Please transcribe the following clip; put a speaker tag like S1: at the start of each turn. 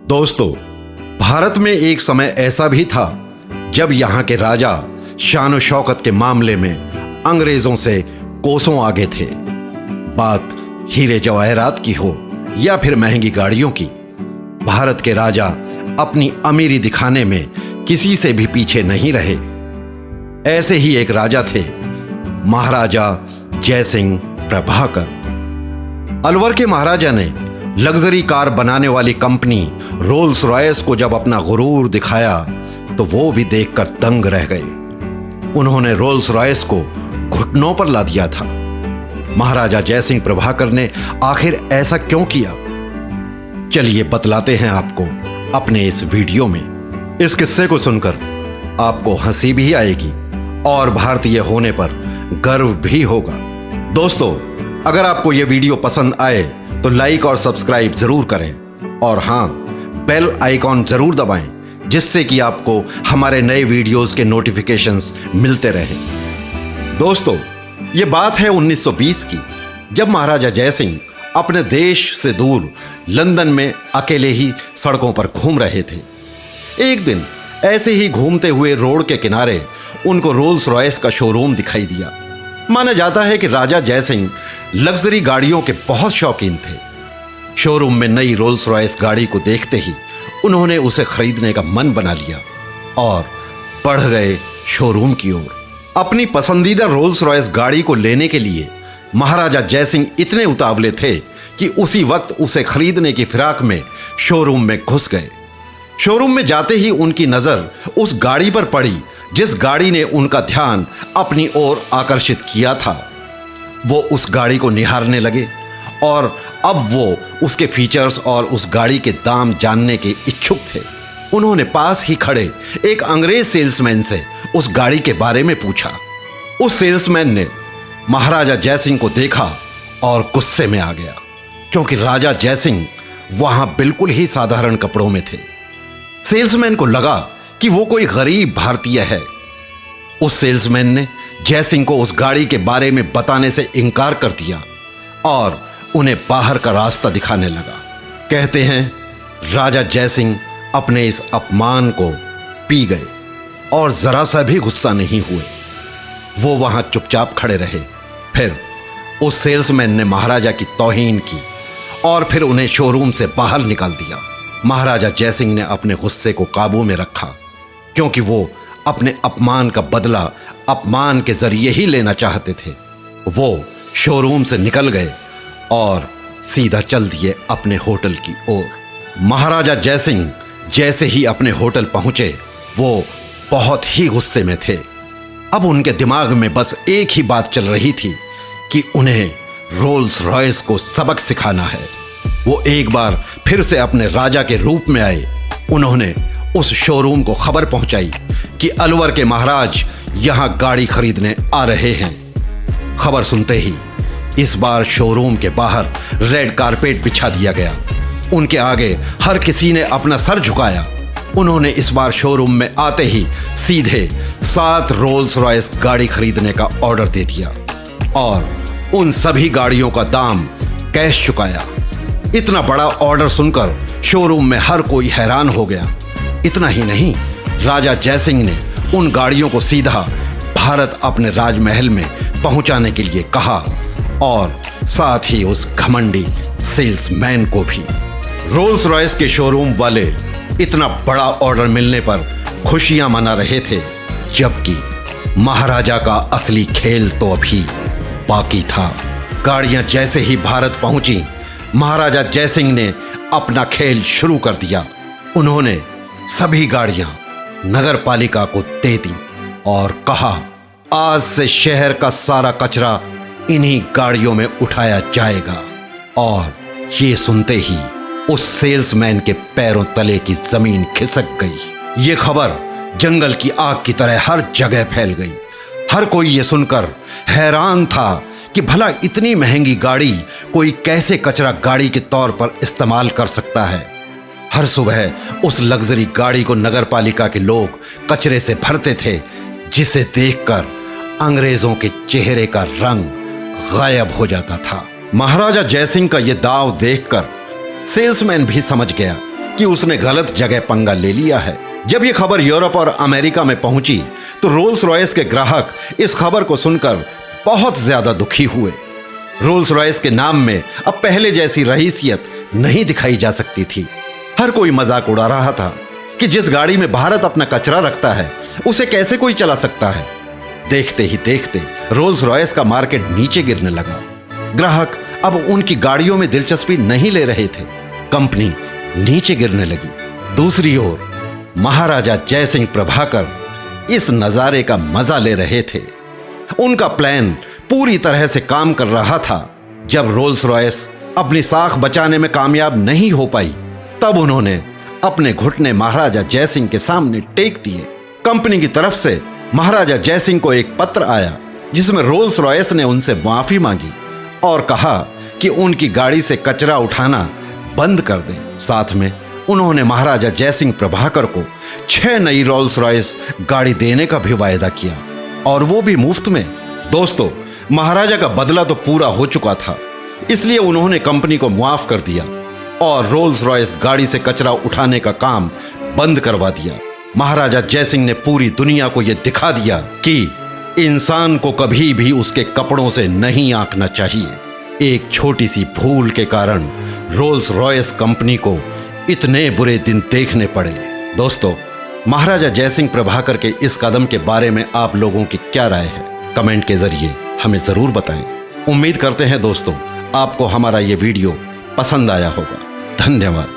S1: दोस्तों, भारत में एक समय ऐसा भी था जब यहाँ के राजा शान शौकत के मामले में अंग्रेजों से कोसों आगे थे। बात हीरे जवाहरात की हो या फिर महंगी गाड़ियों की, भारत के राजा अपनी अमीरी दिखाने में किसी से भी पीछे नहीं रहे। ऐसे ही एक राजा थे महाराजा जयसिंह प्रभाकर। अलवर के महाराजा ने लग्जरी कार बनाने वाली कंपनी रोल्स रॉयस को जब अपना गुरूर दिखाया तो वो भी देखकर दंग रह गए। उन्होंने रोल्स रॉयस को घुटनों पर ला दिया था। महाराजा जयसिंह प्रभाकर ने आखिर ऐसा क्यों किया, चलिए बतलाते हैं आपको अपने इस वीडियो में। इस किस्से को सुनकर आपको हंसी भी आएगी और भारतीय होने पर गर्व भी होगा। दोस्तों, अगर आपको यह वीडियो पसंद आए तो लाइक और सब्सक्राइब जरूर करें और हां, बेल आइकॉन जरूर दबाएं जिससे कि आपको हमारे नए वीडियोस के नोटिफिकेशंस मिलते रहें। दोस्तों, ये बात है 1920 की, जब महाराजा जयसिंह अपने देश से दूर लंदन में अकेले ही सड़कों पर घूम रहे थे। एक दिन ऐसे ही घूमते हुए रोड के किनारे उनको रोल्स रॉयस का शोरूम दिखाई दिया। माना जाता है कि राजा जयसिंह लग्जरी गाड़ियों के बहुत शौकीन थे। शोरूम में नई रोल्स रॉयस गाड़ी को देखते ही उन्होंने उसे खरीदने का मन बना लिया और बढ़ गए शोरूम की ओर। अपनी पसंदीदा रोल्स रॉयस गाड़ी को लेने के लिए महाराजा जयसिंह इतने उतावले थे कि उसी वक्त उसे खरीदने की फिराक में शोरूम में घुस गए। शोरूम में जाते ही उनकी नजर उस गाड़ी पर पड़ी जिस गाड़ी ने उनका ध्यान अपनी ओर आकर्षित किया था। वो उस गाड़ी को निहारने लगे और अब वो उसके फीचर्स और उस गाड़ी के दाम जानने के इच्छुक थे। उन्होंने पास ही खड़े एक अंग्रेज सेल्समैन से उस गाड़ी के बारे में पूछा। उस सेल्समैन ने महाराजा जयसिंह को देखा और गुस्से में आ गया, क्योंकि राजा जयसिंह वहां बिल्कुल ही साधारण कपड़ों में थे। सेल्समैन को लगा कि वो कोई गरीब भारतीय है। उस सेल्समैन ने जयसिंह को उस गाड़ी के बारे में बताने से इनकार कर दिया और उन्हें बाहर का रास्ता दिखाने लगा। कहते हैं राजा जयसिंह अपने इस अपमान को पी गए और जरा सा भी गुस्सा नहीं हुए। वो वहां चुपचाप खड़े रहे। फिर उस सेल्समैन ने महाराजा की तौहीन की और फिर उन्हें शोरूम से बाहर निकाल दिया। महाराजा जयसिंह ने अपने गुस्से को काबू में रखा, क्योंकि वो अपने अपमान का बदला अपमान के जरिए ही लेना चाहते थे। वो शोरूम से निकल गए और सीधा चल दिए अपने होटल की ओर। महाराजा जयसिंह जैसे ही अपने होटल पहुंचे, वो बहुत ही गुस्से में थे। अब उनके दिमाग में बस एक ही बात चल रही थी कि उन्हें रोल्स रॉयस को सबक सिखाना है। वो एक बार फिर से अपने राजा के रूप में आए। उन्होंने उस शोरूम को खबर पहुंचाई कि अलवर के महाराज यहां गाड़ी खरीदने आ रहे हैं। खबर सुनते ही इस बार शोरूम के बाहर रेड कारपेट बिछा दिया गया। उनके आगे हर किसी ने अपना सर झुकाया। उन्होंने इस बार शोरूम में आते ही सीधे 7 रोल्स रॉयस गाड़ी खरीदने का ऑर्डर दे दिया और उन सभी गाड़ियों का दाम कैश चुकाया। इतना बड़ा ऑर्डर सुनकर शोरूम में हर कोई हैरान हो गया। इतना ही नहीं, राजा जयसिंह ने उन गाड़ियों को सीधा भारत अपने राजमहल में पहुंचाने के लिए कहा और साथ ही उस घमंडी सेल्समैन को भी। रोल्स रॉयस के शोरूम वाले इतना बड़ा ऑर्डर मिलने पर खुशियां मना रहे थे, जबकि महाराजा का असली खेल तो अभी बाकी था। गाड़ियां जैसे ही भारत पहुंची, महाराजा जयसिंह ने अपना खेल शुरू कर दिया। उन्होंने सभी गाड़ियां नगर पालिका को दे दी और कहा, आज से शहर का सारा कचरा इन्हीं गाड़ियों में उठाया जाएगा। और ये सुनते ही उस सेल्समैन के पैरों तले की जमीन खिसक गई। ये खबर जंगल की आग की तरह हर जगह फैल गई। हर कोई ये सुनकर हैरान था कि भला इतनी महंगी गाड़ी कोई कैसे कचरा गाड़ी के तौर पर इस्तेमाल कर सकता है। हर सुबह उस लग्जरी गाड़ी को नगर पालिका के लोग कचरे से भरते थे, जिसे देखकर अंग्रेजों के चेहरे का रंग गायब हो जाता था। महाराजा जयसिंह का यह दाव देखकर सेल्समैन भी समझ गया कि उसने गलत जगह पंगा ले लिया है। जब यह खबर यूरोप और अमेरिका में पहुंची तो रोल्स रॉयस के ग्राहक इस खबर को सुनकर बहुत ज्यादा दुखी हुए। रोल्स रॉयस के नाम में अब पहले जैसी रईसियत नहीं दिखाई जा सकती थी। हर कोई मजाक उड़ा रहा था कि जिस गाड़ी में भारत अपना कचरा रखता है उसे कैसे कोई चला सकता है। देखते ही देखते रोल्स रॉयस का मार्केट नीचे गिरने लगा। ग्राहक अब उनकी गाड़ियों में दिलचस्पी नहीं ले रहे थे। कंपनी नीचे गिरने लगी। दूसरी ओर महाराजा जयसिंह प्रभाकर इस नजारे का मजा ले रहे थे। उनका प्लान पूरी तरह से काम कर रहा था। जब रोल्स रॉयस अपनी साख बचाने में कामयाब नहीं हो पाई तब उन्होंने अपने घुटने महाराजा जयसिंह के सामने टेक दिए। कंपनी की तरफ से महाराजा जयसिंह को एक पत्र आया जिसमें रोल्स रॉयस ने उनसे माफी मांगी और कहा कि उनकी गाड़ी से कचरा उठाना बंद कर दें। साथ में उन्होंने महाराजा जयसिंह प्रभाकर को 6 नई रोल्स रॉयस गाड़ी देने का भी वायदा किया और वो भी मुफ्त में। दोस्तों, महाराजा का बदला तो पूरा हो चुका था, इसलिए उन्होंने कंपनी को मुआफ कर दिया और रोल्स रॉयस गाड़ी से कचरा उठाने का काम बंद करवा दिया। महाराजा जयसिंह ने पूरी दुनिया को यह दिखा दिया कि इंसान को कभी भी उसके कपड़ों से नहीं आंकना चाहिए। एक छोटी सी भूल के कारण रोल्स रॉयस कंपनी को इतने बुरे दिन देखने पड़े। दोस्तों, महाराजा जयसिंह प्रभाकर के इस कदम के बारे में आप लोगों की क्या राय है? कमेंट के जरिए हमें जरूर बताएं। उम्मीद करते हैं दोस्तों आपको हमारा ये वीडियो पसंद आया होगा। धन्यवाद।